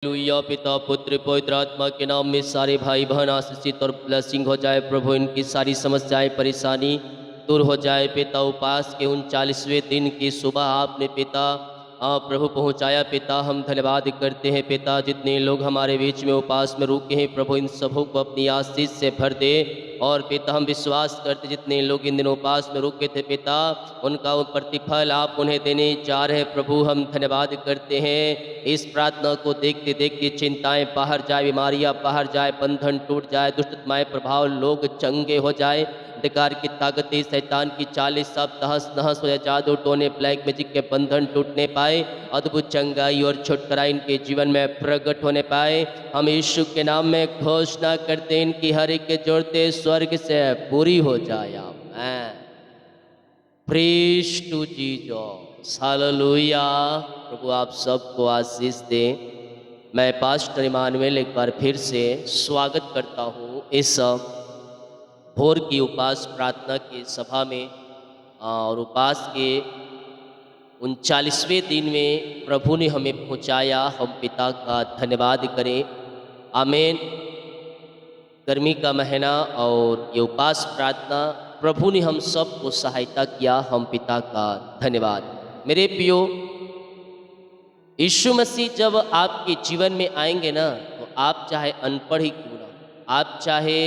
Hallelujah. पिता पुत्र पवित्र आत्मा के नाम में सारे भाई बहन आशीषित और ब्लेसिंग हो जाए। प्रभु इनकी सारी समस्याएं परेशानी दूर हो जाए। पिता उपास के 39वें दिन की सुबह आपने पिता प्रभु पहुंचाया। पिता हम धन्यवाद करते हैं। पिता जितने लोग हमारे बीच में उपास में रुके हैं प्रभु इन सबों को अपनी आशीष से भर दे। और पिता हम विश्वास करते जितने लोग इन दिनों उपास में रुके थे पिता उनका वो प्रतिफल आप उन्हें देने जा रहे हैं। प्रभु हम धन्यवाद करते हैं। इस प्रार्थना को देखते देखते चिंताएं बाहर जाए, बीमारियां बाहर जाए, बंधन टूट जाए, दुष्टमय प्रभाव लोग चंगे हो जाए, अंधकार की ताकतें शैतान की चालीस सब तहस नहस हो जाए, जादू टोने ब्लैक मैजिक के बंधन टूटने पाए, अद्भुत चंगाई और छुटकारा इनके जीवन में प्रकट होने पाए। हम यीशु के नाम में घोषणा करते हैं इनकी हर एक के जोड़ते स्वर्ग से पूरी हो जाए। आमीन। Praise to Jesus. हालेलुया। प्रभु आप सबको आशीष दे। मैं पास्टर इमानुएल एक बार फिर से स्वागत करता हूँ इस भोर की उपास प्रार्थना की सभा में। और उपास के 39वें दिन में प्रभु ने हमें पहुँचाया। हम पिता का धन्यवाद करें। आमीन। गर्मी का महीना और ये उपास प्रार्थना प्रभु ने हम सबको सहायता किया। हम पिता का धन्यवाद। मेरे प्रियो, यीशु मसीह जब आपके जीवन में आएंगे ना तो आप चाहे अनपढ़ ही क्यों ना, आप चाहे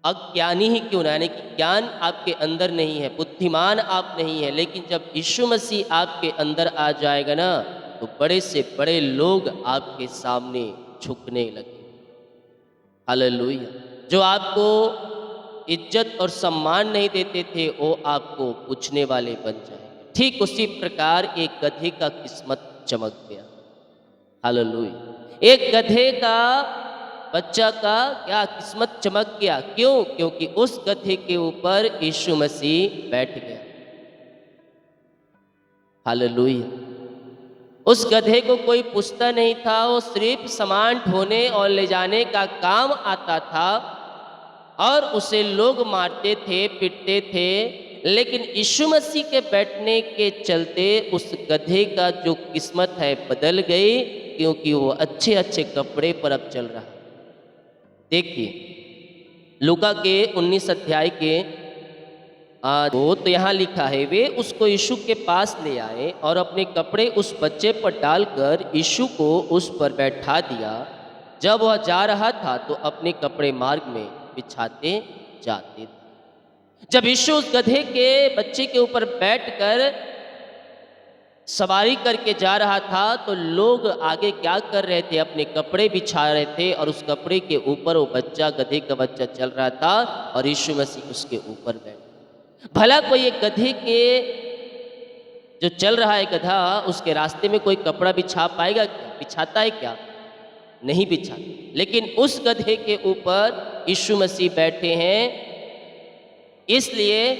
अज्ञानी ही क्यों ना, यानी कि ज्ञान आपके अंदर नहीं है, बुद्धिमान आप नहीं है, लेकिन जब यीशु मसीह आपके अंदर आ जाएगा ना तो बड़े से बड़े लोग आपके सामने झुकने लगे। हालेलुया। जो आपको इज्जत और सम्मान नहीं देते थे वो आपको पूछने वाले बन जाएंगे। ठीक उसी प्रकार एक गधे का किस्मत चमक गया। हालेलुया। एक गधे का बच्चा का क्या किस्मत चमक गया। क्यों? क्योंकि उस गधे के ऊपर यीशु मसीह बैठ गया। हालेलुया। उस गधे को कोई पूछता नहीं था, वो सिर्फ सामान ढोने और ले जाने का काम आता था और उसे लोग मारते थे, पीटते थे। लेकिन यीशु मसीह के बैठने के चलते उस गधे का जो किस्मत है बदल गई, क्योंकि वो अच्छे अच्छे कपड़े पर अब चल रहा है। देखिए लूका के 19 अध्याय के तो यहाँ लिखा है, वे उसको यीशु के पास ले आए और अपने कपड़े उस बच्चे पर डालकर यीशु को उस पर बैठा दिया। जब वह जा रहा था तो अपने कपड़े मार्ग में बिछाते जाते थे। जब यीशु उस गधे के बच्चे के ऊपर बैठकर सवारी करके जा रहा था तो लोग आगे क्या कर रहे थे, अपने कपड़े बिछा रहे थे और उस कपड़े के ऊपर वो बच्चा, गधे का बच्चा चल रहा था और यीशु मसीह उसके ऊपर बैठ। भला कोई एक गधे के जो चल रहा है गधा, उसके रास्ते में कोई कपड़ा बिछा पाएगा क्या? बिछाता है क्या? नहीं बिछा। लेकिन उस गधे के ऊपर यीशु मसीह बैठे हैं, इसलिए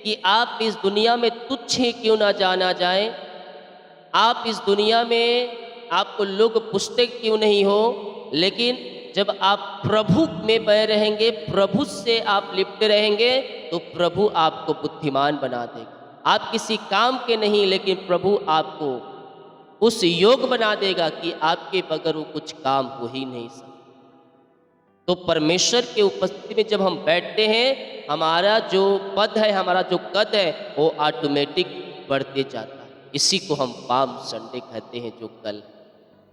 कि आप इस दुनिया में तुच्छ ही क्यों ना जाना जाए, आप इस दुनिया में आपको लोग पूछते क्यों नहीं हो, लेकिन जब आप प्रभु में बने रहेंगे, प्रभु से आप लिपटे रहेंगे तो प्रभु आपको बुद्धिमान बना देगा। आप किसी काम के नहीं, लेकिन प्रभु आपको उस योग बना देगा कि आपके बगैर वो कुछ काम हो ही नहीं सकता। तो परमेश्वर के उपस्थिति में जब हम बैठते हैं, हमारा जो पद है, हमारा जो कद है, वो ऑटोमेटिक बढ़ते जाता है। इसी को हम पाम संडे कहते हैं, जो कल।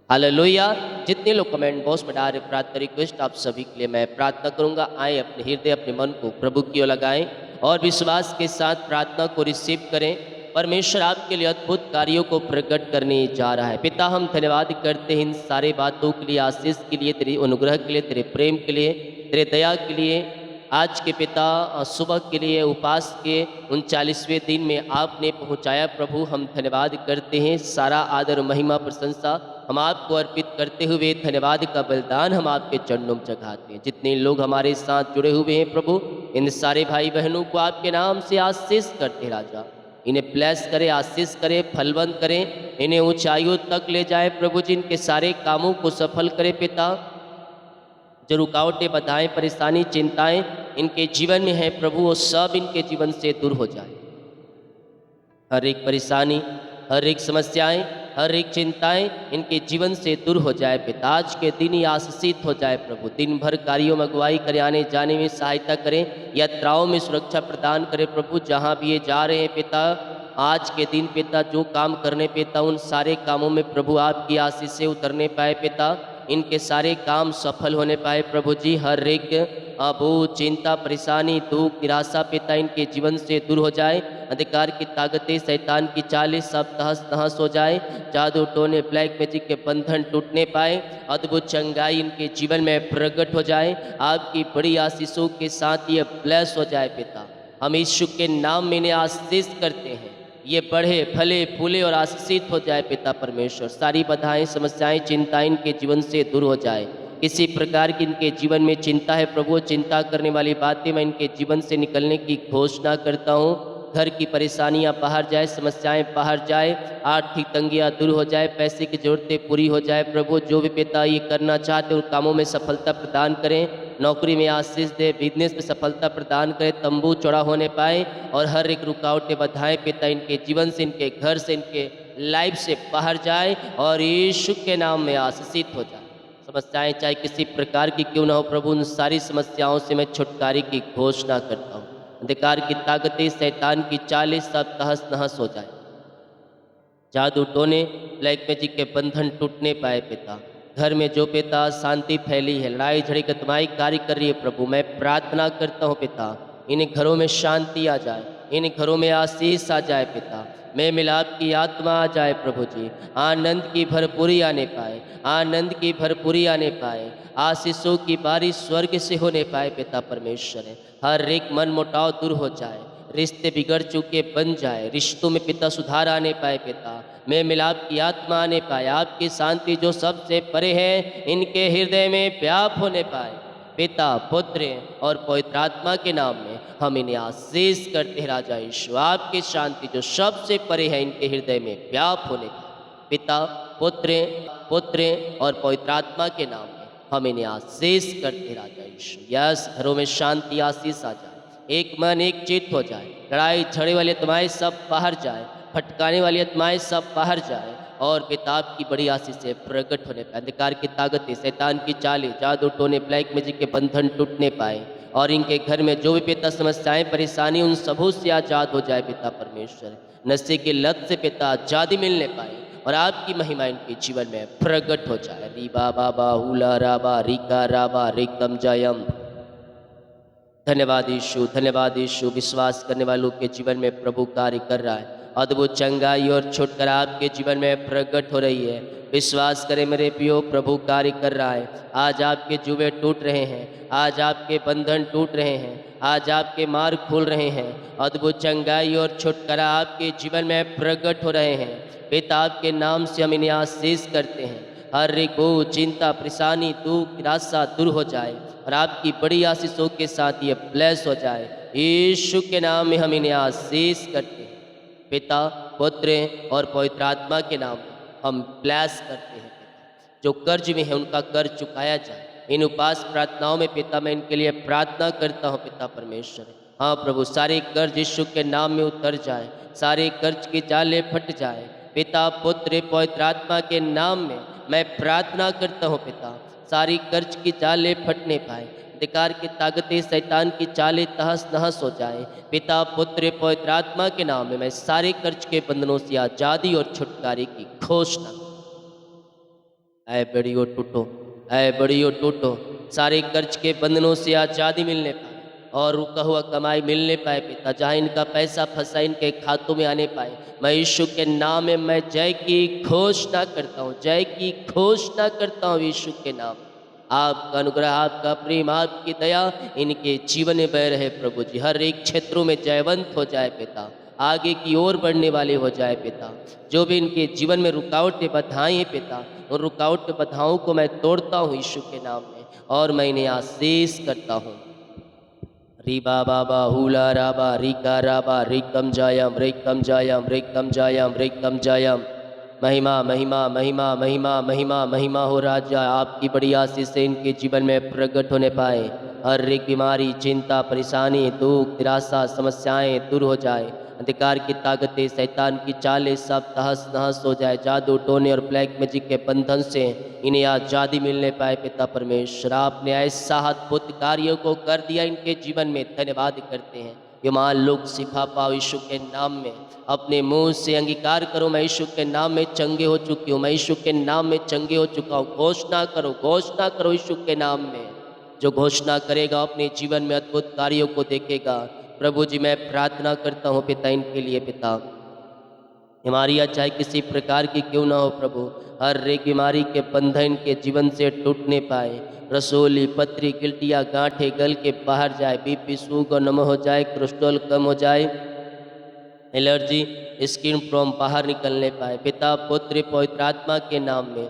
हालेलुया। जितने लोग कमेंट बॉक्स में डाल रहे प्रार्थना रिक्वेस्ट, आप सभी के लिए मैं प्रार्थना करूंगा। आए अपने हृदय, अपने मन को प्रभु की ओर लगाएं और विश्वास के साथ प्रार्थना को रिसीव करें। परमेश्वर आपके लिए अद्भुत कार्यों को प्रकट करने जा रहा है। पिता हम धन्यवाद करते हैं इन सारे बातों के लिए, आशीष के लिए, तेरे अनुग्रह के लिए, तेरे प्रेम के लिए, तेरे दया के लिए। आज के पिता सुबह के लिए उपास के 39वें दिन में आपने पहुंचाया। प्रभु हम धन्यवाद करते हैं। सारा आदर महिमा प्रशंसा हम आपको अर्पित करते हुए धन्यवाद का बलिदान हम आपके चरणों में चढ़ाते हैं। जितने लोग हमारे साथ जुड़े हुए हैं प्रभु, इन सारे भाई बहनों को आपके नाम से आशीष करते राजा। इन्हें ब्लेस करें, आशीष करें, फलवंत करें, इन्हें ऊंचाइयों तक ले जाए प्रभु जी। इनके सारे कामों को सफल करें पिता। जो रुकावटें, बाधाएं, परेशानी, चिंताएं इनके जीवन में है प्रभु, वो सब इनके जीवन से दूर हो जाए। हर एक परेशानी, हर एक समस्याएं, हर एक चिंताएं इनके जीवन से दूर हो जाए पिता। आज के दिन ही आशीषित हो जाए प्रभु। दिन भर कार्यों में अगुवाई करे, आने जाने में सहायता करें, यात्राओं में सुरक्षा प्रदान करें प्रभु। जहाँ भी ये जा रहे हैं पिता, आज के दिन पिता जो काम करने पिता, उन सारे कामों में प्रभु आपकी आशीष से उतरने पाए पिता। इनके सारे काम सफल होने पाए प्रभु जी। हर एक बोझ, चिंता, परेशानी, दुख, निराशा पिता इनके जीवन से दूर हो जाए। अंधकार की ताकतें, शैतान की चालें सब तहस नहस हो जाए। जादू टोने, ब्लैक मैजिक के बंधन टूटने पाए। अद्भुत चंगाई इनके जीवन में प्रकट हो जाए। आपकी बड़ी आशीषों के साथ ये ब्लेस हो जाए पिता। हम यीशु के नाम में इन्हें आशीष करते हैं। ये बढ़े, फले, फूले और आशीषित हो जाए पिता परमेश्वर। सारी बाधाएं, समस्याएं, चिंताएं इनके जीवन से दूर हो जाए। किसी प्रकार की इनके जीवन में चिंता है प्रभु, चिंता करने वाली बातें मैं इनके जीवन से निकलने की घोषणा करता हूँ। घर की परेशानियां बाहर जाए, समस्याएं बाहर जाए, आर्थिक तंगियां दूर हो जाए, पैसे की जरूरतें पूरी हो जाए प्रभु। जो भी पिता ये करना चाहते उन कामों में सफलता प्रदान करें। नौकरी में आशीष दे, बिजनेस में सफलता प्रदान करें, तंबू चौड़ा होने पाए और हर एक रुकावटें, बाधाएं पिता इनके जीवन से, इनके घर से, इनके लाइफ से बाहर जाए और यीशु के नाम में आशीषित हो जाए। समस्याएं चाहे किसी प्रकार की क्यों ना हो प्रभु, उन सारी समस्याओं से मैं छुटकारे की घोषणा करता हूँ। अंधकार की ताकतें, शैतान की चालें सब तहस नहस हो जाए। जादू टोने, ब्लैक मैजिक के बंधन टूटने पाए पिता। घर में जो पिता शांति फैली है, लड़ाई झगड़े कतमाई कार्य कर रही है प्रभु, मैं प्रार्थना करता हूँ पिता, इन घरों में शांति आ जाए, इन घरों में आशीष आ जाए पिता। मैं मिलाप की आत्मा आ जाए प्रभु जी। आनंद की भरपूरी आने पाए, आनंद की भरपूरी आने पाए, आशीषों की बारिश स्वर्ग से होने पाए पिता परमेश्वर। हर एक मन मुटाव दूर हो जाए, रिश्ते बिगड़ चुके बन जाए, रिश्तों में पिता सुधार आने पाए पिता। मैं मिलाप की आत्मा आने पाए, आपकी शांति जो सबसे परे है इनके हृदय में व्याप होने पाए पिता, पुत्र और पवित्र आत्मा के नाम में हम इन्हें आशीष करते हैं राजा यीशु। आपकी शांति जो सबसे परे है इनके हृदय में व्याप होने पाए पिता, पुत्र और पवित्र आत्मा के नाम में हम इन्हें आशीष करते हैं राजा यीशु। यस, घरों में शांति आशीष आ जाए, एक मन एक चित्त हो जाए, लड़ाई झगड़े वाली आत्माएं सब बाहर जाए, भटकाने वाली आत्माएं सब बाहर जाए और पिता की बड़ी आशीष से प्रकट होने पाए। अंधकार की ताकतें, शैतान की चालें, जादू टोने, ब्लैक मैजिक के बंधन टूटने पाए और इनके घर में जो भी पिता समस्याएं, परेशानी, उन सबों से आजाद हो जाए पिता परमेश्वर। नशे की लत से पिता आजादी मिलने पाए और आपकी महिमा इनके जीवन में प्रकट हो जाए। रीबा बाबा हुला राबा रिका राबा रिकम जयम। धन्यवाद यीशु, धन्यवाद यीशु। विश्वास करने वालों के जीवन में प्रभु कार्य कर रहा है। अद्भुत चंगाई और छुटकारा आपके जीवन में प्रकट हो रही है। विश्वास करें मेरे प्रियो, प्रभु कार्य कर रहा है। आज आपके जुए टूट रहे हैं, आज आपके बंधन टूट रहे हैं, आज आपके मार्ग खुल रहे हैं। अद्भुत चंगाई और छुटकारा आपके जीवन में प्रकट हो रहे हैं। पिता आपके नाम से हम इन्हें आशीष करते हैं। हर एक बोझ, चिंता, परेशानी, दुख, निराशा दूर हो जाए और आपकी बड़ी आशीषों के साथ ये ब्लेस हो जाए। यीशु के नाम में हम इन्हें आशीष करते हैं। पिता, पुत्र और पवित्र आत्मा के नाम में हम ब्लेस करते हैं। जो कर्ज में है उनका कर्ज चुकाया जाए। इन उपास प्रार्थनाओं में पिता मैं इनके लिए प्रार्थना करता हूँ पिता परमेश्वर। हाँ प्रभु, सारे कर्ज यीशु के नाम में उतर जाए, सारे कर्ज की जाले फट जाए। पिता, पुत्र, पवित्र आत्मा के नाम में मैं प्रार्थना करता हूँ पिता, सारी कर्ज की जाले फटने पाए, अंधकार की ताकतें, शैतान की चालें तहस नहस हो जाए। पिता, पुत्र, पवित्र आत्मा के नाम में मैं सारे कर्ज के बंधनों से आजादी और छुटकारे की घोषणा। ऐ बड़ियो टूटो, ऐ बड़ियो टूटो, सारे कर्ज के बंधनों से आजादी मिलने पाए और रुका हुआ कमाई मिलने पाए पिता। जहाँ इनका पैसा फंसा इनके खातों में आने पाए। मैं यीशु के नाम में मैं जय की घोषणा करता हूँ, जय की घोषणा करता हूँ यीशु के नाम। आपका अनुग्रह, आपका प्रेम, आपकी दया इनके जीवन में बह रहे प्रभु जी। हर एक क्षेत्रों में जयवंत हो जाए पिता, आगे की ओर बढ़ने वाले हो जाए पिता। जो भी इनके जीवन में रुकावटें बाधाएं हैं पिता, उन रुकावट बाधाओं को मैं तोड़ता हूँ यीशु के नाम में और मैं इन्हें आशीष करता हूँ। रीबा बाबा हुला राबा रिका राबा रिकम जायम रिकम जायम रिकम जायम रिकम जायम। महिमा महिमा महिमा महिमा महिमा महिमा हो राजा। आपकी बड़ी आशीष से इनके जीवन में प्रकट होने पाए। हर एक बीमारी, चिंता, परेशानी, दुख, निराशा, समस्याएं दूर हो जाए। अंधकार की ताकतें, शैतान की चालें सब तहस नहस हो जाए। जादू टोने और ब्लैक मैजिक के बंधन से इन्हें आज़ादी मिलने पाए। पिता परमेश्वर, आपने ऐसा अद्भुत कार्यों को कर दिया इनके जीवन में, धन्यवाद करते हैं। बीमार लोग शिफा पाओ यीशु के नाम में। अपने मुंह से अंगीकार करो, मैं यीशु के नाम में चंगे हो चुकी हूँ, मैं यीशु के नाम में चंगे हो चुका हूँ। घोषणा करो यीशु के नाम में। जो घोषणा करेगा अपने जीवन में अद्भुत कार्यों को देखेगा। प्रभु जी, मैं प्रार्थना करता हूँ पिता इनके लिए। पिता, बीमारियाँ चाहे किसी प्रकार की क्यों ना हो प्रभु, हर एक बीमारी के बंधन के जीवन से टूटने पाए। रसोली, पथरी, गिल्टिया, गांठे गल के बाहर जाए। बीपी, शुगर नम हो जाए, कोलेस्ट्रॉल कम हो जाए, एलर्जी, स्किन प्रॉब्लम बाहर निकलने पाए। पिता, पुत्र, पवित्र आत्मा के नाम में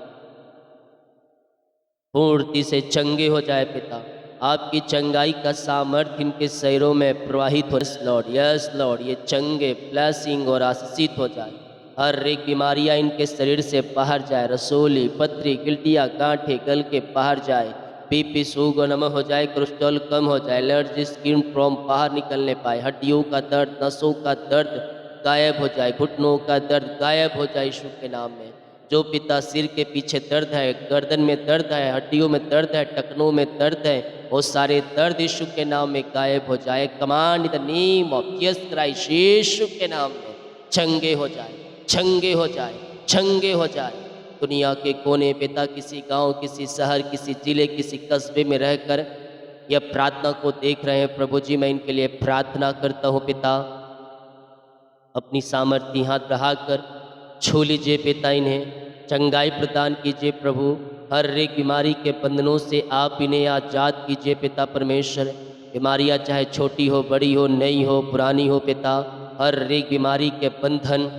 पूर्ति से चंगे हो जाए। पिता, आपकी चंगाई का सामर्थ्य इनके शरीरों में प्रवाहित हो। यस लॉर्ड, ये चंगे, ब्लेसिंग और आशीषित हो जाए। हर एक बीमारियां इनके शरीर से बाहर जाए। रसोली, पथरी, गिल्टिया, गांठे गल के बाहर जाए। बीपी, शुगर नम हो जाए, कोलेस्ट्रॉल कम हो जाए, एलर्जी, स्किन प्रॉब्लम बाहर निकलने पाए। हड्डियों का दर्द, नसों का दर्द गायब हो जाए, घुटनों का दर्द गायब हो जाए यीशु के नाम में। जो पिता सिर के पीछे दर्द है, गर्दन में दर्द है, हड्डियों में दर्द है, टखनों में दर्द है, वो सारे दर्द यीशु के नाम में गायब हो जाए। Command in the name of Jesus Christ, यीशु के नाम में चंगे हो जाए, चंगे हो जाए, चंगे हो जाए। दुनिया के कोने पिता, किसी गांव, किसी शहर, किसी जिले, किसी कस्बे में रहकर यह प्रार्थना को देख रहे हैं प्रभु जी, मैं इनके लिए प्रार्थना करता हूँ। पिता, अपनी सामर्थ्य हाथ बढ़ाकर छू लीजिए पिता, इन्हें चंगाई प्रदान कीजिए प्रभु। हर एक बीमारी के बंधनों से आप इन्हें आज़ाद कीजिए पिता परमेश्वर। बीमारियां चाहे छोटी हो, बड़ी हो, नई हो, पुरानी हो पिता, हर एक बीमारी के बंधन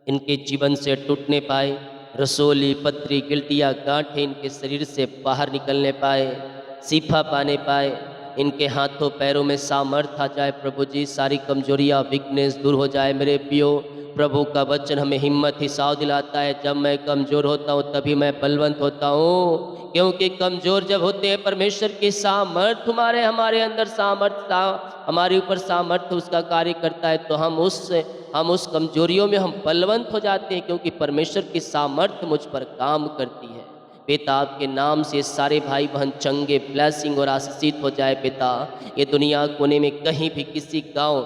इनके जीवन से टूटने पाए। रसोली, पथरी, गिल्टिया, गांठें इनके शरीर से बाहर निकलने पाए, शिफा पाने पाए। इनके हाथों पैरों में सामर्थ आ जाए प्रभु जी। सारी कमजोरियां, वीकनेस दूर हो जाए मेरे पियो। प्रभु का वचन हमें हिम्मत हिसाब दिलाता है, जब मैं कमज़ोर होता हूँ तभी मैं बलवंत होता हूँ। क्योंकि कमज़ोर जब होते हैं, परमेश्वर की सामर्थ हमारे अंदर सामर्थ, हमारे ऊपर सामर्थ उसका कार्य करता है, तो हम उस कमजोरियों में हम बलवंत हो जाते हैं, क्योंकि परमेश्वर की सामर्थ मुझ पर काम करती है। पिता, आपके नाम से सारे भाई बहन चंगे, ब्लेसिंग और आशीषित हो जाए पिता। ये दुनिया कोने में कहीं भी, किसी गांव,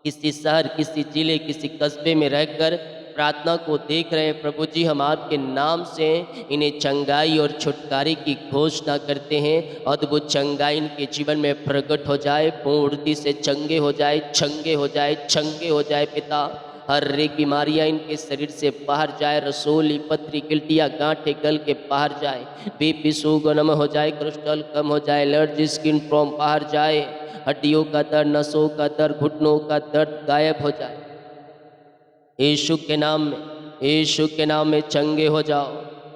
किसी शहर, किसी जिले, किसी कस्बे में रहकर प्रार्थना को देख रहे हैं प्रभु जी, हम आपके नाम से इन्हें चंगाई और छुटकारे की घोषणा करते हैं। अद्भुत चंगाई इनके जीवन में प्रकट हो जाए, पूर्णता से चंगे हो जाए, चंगे हो जाए, चंगे हो जाए पिता। हर एक बीमारियां इनके शरीर से बाहर जाए। रसोली, पथरी, गिल्टिया, गांठे गल के बाहर जाए। बीपी, शुगर नम हो जाए, कोलेस्ट्रॉल कम हो जाए, एलर्जी, स्किन प्रॉब्लम बाहर जाए। हड्डियों का दर्द, नसों का दर्द, घुटनों का दर्द गायब हो जाए यीशु के नाम में। यीशु के नाम में चंगे हो जाओ,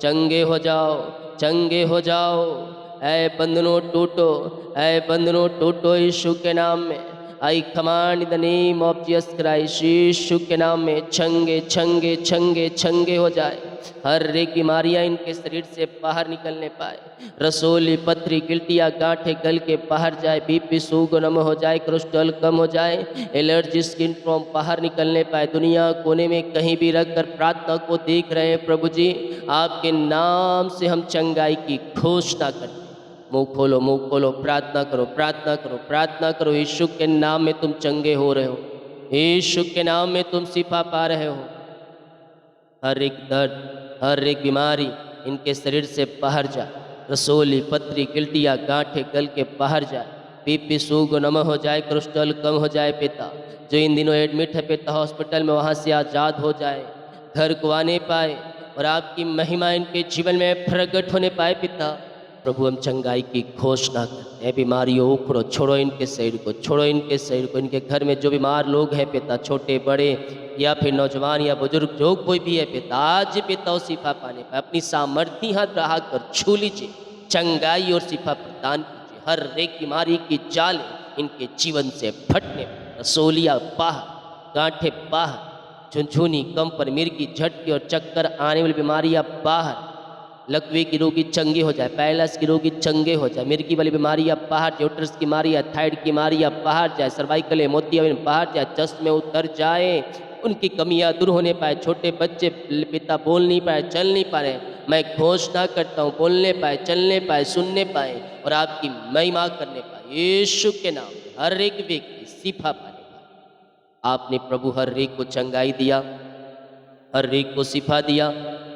चंगे हो जाओ, चंगे हो जाओ। ऐ बंधनों टूटो, ऐ बंधनों टूटो यीशु के नाम में। I command in the name of Jesus Christ, यीशु के नाम में चंगे, चंगे, चंगे, चंगे हो जाए। हर एक बीमारियां इनके शरीर से बाहर निकलने पाए। रसोली, पथरी, गिल्टिया, गांठे गल के बाहर जाए। बीपी, शुगर नम हो जाए, कोलेस्ट्रॉल कम हो जाए, एलर्जी, स्किन प्रॉब्लम बाहर निकलने पाए। दुनिया कोने में कहीं भी रखकर प्रार्थना को देख रहे हैं प्रभु जी, आपके नाम से हम चंगाई की घोषणा करते हैं। मुंह खोलो, मुंह खोलो, प्रार्थना करो, प्रार्थना करो, प्रार्थना करो। यीशु के नाम में तुम चंगे हो रहे हो, यीशु के नाम में तुम शिफा पा रहे हो। हर एक दर्द, हर एक बीमारी इनके शरीर से बाहर जाए। रसोली, पथरी, गिल्टिया, गांठे गल के बाहर जाए। बीपी, शुगर नम हो जाए, कोलेस्ट्रॉल कम हो जाए पिता। जो इन दिनों एडमिट है पिता हॉस्पिटल में, वहाँ से आज़ाद हो जाए, घर को आने पाए और आपकी महिमा इनके जीवन में प्रकट होने पाए पिता। प्रभु, हम चंगाई की घोषणा करते हैं। बीमारियों उखड़ो, छोड़ो इनके शरीर को, छोड़ो इनके शरीर को। इनके घर में जो बीमार लोग हैं पिता, छोटे बड़े या फिर नौजवान या बुजुर्ग, जो कोई भी है पिता, आज पिता वो शिफा पाने पाए। अपनी सामर्थ्य हाथ बढ़ा कर छू लीजिए, चंगाई और शिफा प्रदान कीजिए। हर एक बीमारी की जाल इनके जीवन से फटने, रसोलिया बाहर, गांठे बाहर, झुनझुनी, कंपन, मिर्गी, झटके और चक्कर आने वाली बीमारियां बाहर। लकवे की रोगी चंगे हो जाए, पैरालाइस की रोगी चंगे हो जाए, मिर्गी वाली बीमारी अब बाहर जाए, यूट्रस की बीमारी या थायराइड की बीमारी अब बाहर जाए, सर्वाइकल मोतियाबिंद बाहर जाए, चश्मे उतर जाए, उनकी कमियां दूर होने पाए। छोटे बच्चे पिता बोल नहीं पाए, चल नहीं पा रहे, मैं घोषणा करता हूँ बोलने पाए, चलने पाए, सुनने पाए और आपकी महिमा करने पाए। यीशु के नाम में हर एक व्यक्ति शिफा पाने पाए। आपने प्रभु हर एक को चंगाई दिया, हर एक को शिफा दिया,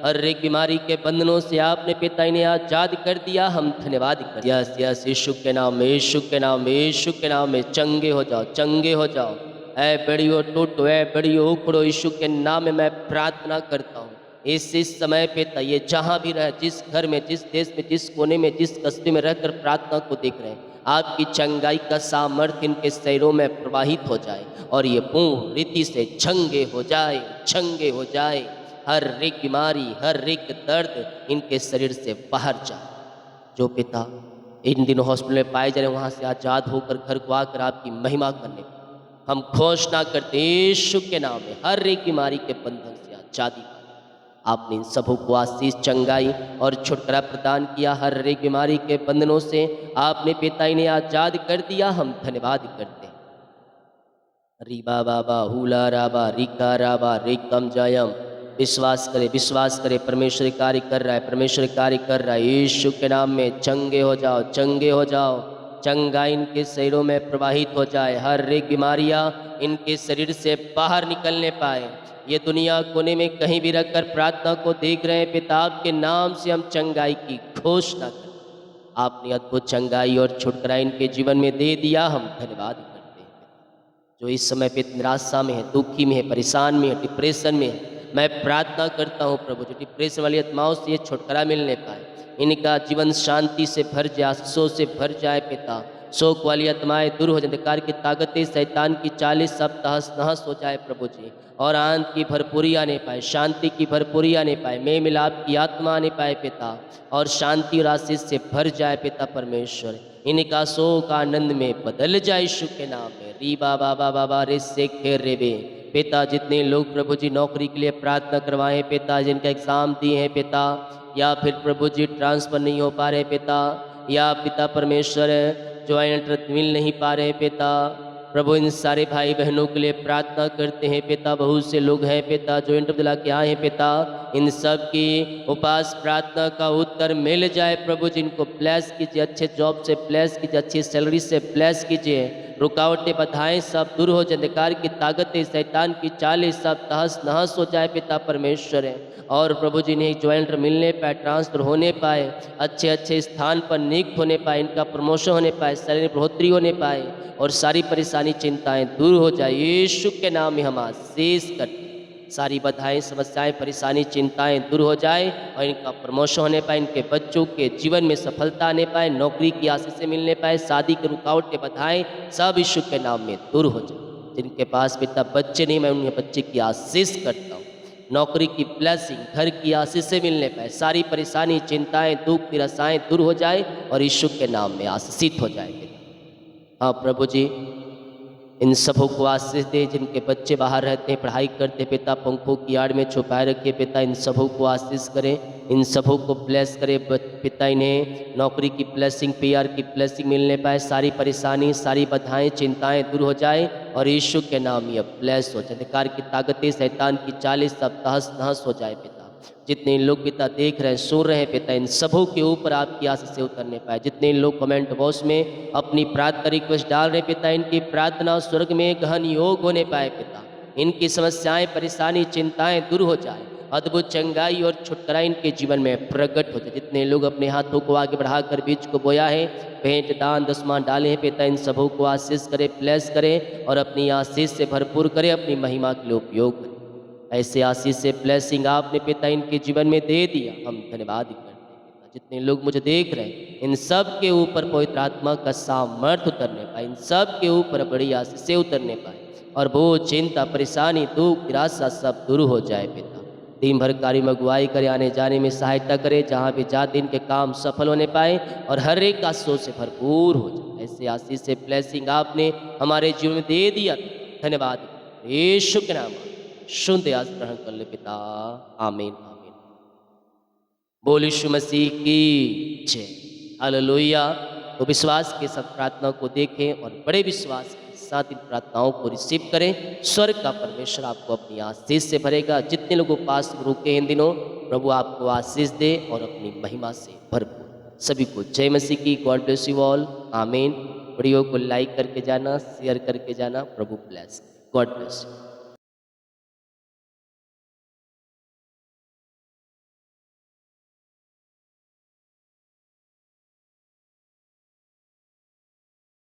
हर एक बीमारी के बंधनों से आपने पिता इन्हें आजाद कर दिया। हम धन्यवाद करते हैं। यस यस, यीशु के नाम में, यीशु के नाम में, यीशु के नाम में चंगे हो जाओ, चंगे हो जाओ। ऐ बड़ियो टूटो, ऐ बड़ियो उखड़ो, यीशु के नाम में मैं प्रार्थना करता हूँ। इस समय पिता ये जहाँ भी रहे, जिस घर में, जिस देश में, जिस कोने में, जिस कस्बे में रहकर प्रार्थना को देख रहे हैं, आपकी चंगाई का सामर्थ्य इनके शरीरों में प्रवाहित हो जाए और ये पूर्ण रीति से चंगे हो जाए, चंगे हो जाए। हर एक बीमारी, हर एक दर्द इनके शरीर से बाहर जाए। जो पिता इन दिनों हॉस्पिटल में पाए जा रहे हैं, वहाँ से आज़ाद होकर घर को आकर आपकी महिमा करने हम घोषणा करते हैं यीशु के नाम में हर एक बीमारी के बंधन से आज़ादी पाए। आपने इन सबों को आशीष, चंगाई और छुटकारा प्रदान किया। हर एक बीमारी के बंधनों से आपने पिता इन्हें आज़ाद कर दिया। हम धन्यवाद करते हैं। रीबा बाबा हुला राबा रिका राबा रिकम जयम। विश्वास करे, विश्वास करे, परमेश्वर कार्य कर रहा है, परमेश्वर कार्य कर रहा है। यीशु के नाम में चंगे हो जाओ, चंगे हो जाओ। चंगा इनके शरीरों में प्रवाहित हो जाए। हर एक बीमारियां इनके शरीर से बाहर निकलने पाए। ये दुनिया कोने में कहीं भी रखकर प्रार्थना को देख रहे हैं, पिता के नाम से हम चंगाई की घोषणा करें। आपने अद्भुत चंगाई और छुटकारा इनके जीवन में दे दिया। हम धन्यवाद करते हैं। जो इस समय पे निराशा में है, दुखी में है, परेशान में है, डिप्रेशन में है, मैं प्रार्थना करता हूँ प्रभु, जो डिप्रेशन वाली आत्माओं से ये छुटकारा मिलने पाए, इनका जीवन शांति से भर जाए, आशीषों से भर जाए पिता। शोक वाली आत्माएं दूर हो जाए, अंधकार की ताकतें, शैतान की चालें सब तहस नहस हो जाए प्रभु जी, और आनंद की भरपूरी आने पाए, शांति की भरपूरी आने पाए, मेल मिलाप की आत्मा आने पाए पिता, और शांति और आशीष से भर जाए पिता परमेश्वर। इनका शोक आनंद में बदल जाए यीशु के नाम में। री बाबा बाबा रे से खेर रेबे पिता। जितने लोग प्रभु जी नौकरी के लिए प्रार्थना करवाएं पिता, जिनका एग्ज़ाम दिए हैं पिता, या फिर प्रभु जी ट्रांसफ़र नहीं हो पा रहे पिता, या पिता परमेश्वर ज्वाइंट मिल नहीं पा रहे पिता, प्रभु इन सारे भाई बहनों के लिए प्रार्थना करते हैं पिता। बहुत से लोग हैं पिता जो इंटरव्यू दिला के आए हैं पिता, इन सब की उपास प्रार्थना का उत्तर मिल जाए प्रभु। जिनको ब्लेस कीजिए, अच्छे जॉब से ब्लेस कीजिए, अच्छी सैलरी से ब्लेस कीजिए, रुकावटें बाधाएं सब दूर हो जाए, अंधकार की ताकतें, शैतान की चालें सब तहस नहस हो जाए पिता परमेश्वर है। और प्रभु जी ने ज्वाइंट मिलने पाए, ट्रांसफर होने पाए, अच्छे अच्छे स्थान पर नियुक्त होने पाए, इनका प्रमोशन होने पाए, शरीर में बढ़ोतरी होने पाए, और सारी परेशानी चिंताएं दूर हो जाए। यीशु के नाम में हम आशीष करते हैं। सारी बाधाएं, समस्याएं, परेशानी, चिंताएं दूर हो जाए और इनका प्रमोशन होने पाए, इनके बच्चों के जीवन में सफलता आने पाए, नौकरी की आशीष से मिलने पाए, शादी के रुकावट के बाधाएं सब यीशु के नाम में दूर हो जाए। जिनके पास पिता बच्चे नहीं, मैं उन्हें बच्चे की आशीष करता हूँ। नौकरी की ब्लेसिंग, घर की आशीष से मिलने पाए, सारी परेशानी, चिंताएं, दुख, निराशाएं दूर हो जाए और यीशु के नाम में आशीषित हो जाएंगे। हाँ प्रभु जी, इन सबों को आशीष दे। जिनके बच्चे बाहर रहते हैं, पढ़ाई करते पिता, पंखों की आड़ में छुपाए रखे पिता, इन सबों को आशीष करें, इन सबों को ब्लेस करे पिता। इन्हें नौकरी की ब्लेसिंग, पीआर की ब्लेसिंग मिलने पाए, सारी परेशानी, सारी बाधाएं, चिंताएं दूर हो जाए और यीशु के नाम ये ब्लेस हो जाए। अंधकार की ताकतें, शैतान की चालें सब तहस नहस हो जाए पिता। जितने लोग पिता देख रहे हैं, सुन रहे हैं पिता, इन सबों के ऊपर आपकी आशीष से उतरने पाए। जितने लोग कमेंट बॉक्स में अपनी प्रार्थना रिक्वेस्ट डाल रहे पिता, इनकी प्रार्थना स्वर्ग में गहन योग होने पाए पिता। इनकी समस्याएं, परेशानी, चिंताएं दूर हो जाए, अद्भुत चंगाई और छुटकारा इनके जीवन में प्रकट हो जाए। जितने लोग अपने हाथों को आगे बढ़ाकर बीज को बोया है, भेंट, दान, दसमां डाले हैं पिता, इन सबों को आशीष करे, ब्लेस करे और अपनी आशीष से भरपूर करे, अपनी महिमा के लिए उपयोग करे। ऐसे आशीष से ब्लेसिंग आपने पिता इनके जीवन में दे दिया। हम धन्यवाद करते हैं पिता। जितने लोग मुझे देख रहे हैं, इन सब के ऊपर पवित्र आत्मा का सामर्थ्य उतरने पाए, इन सब के ऊपर बड़ी आशीष से उतरने पाए और वो चिंता, परेशानी, दुख, निराशा सब दूर हो जाए पिता। दिन भर कार्य में अगुवाई करे, आने जाने में सहायता करे, जहाँ भी जाते इनके काम सफल होने पाए और हर एक आशीषों से भरपूर हो जाए। ऐसे आशीष से ब्लेसिंग आपने हमारे जीवन में दे दिया। धन्यवाद यीशु के नाम। शुद्ध आस ग्रहण कर ले पिता। आमीन। बोल यीशु मसीह की जय। हालेलुया। तो विश्वास के साथ प्रार्थना को देखें और बड़े विश्वास के साथ इन प्रार्थनाओं को रिसीव करें। स्वर्ग का परमेश्वर आपको अपनी आशीष से भरेगा। जितने लोगों पास रुके इन दिनों, प्रभु आपको आशीष दे और अपनी महिमा से भरपूर। सभी को जय मसीह की। God bless you all. आमीन। वीडियो को लाइक करके जाना, शेयर करके जाना। प्रभु ब्लेस। God bless.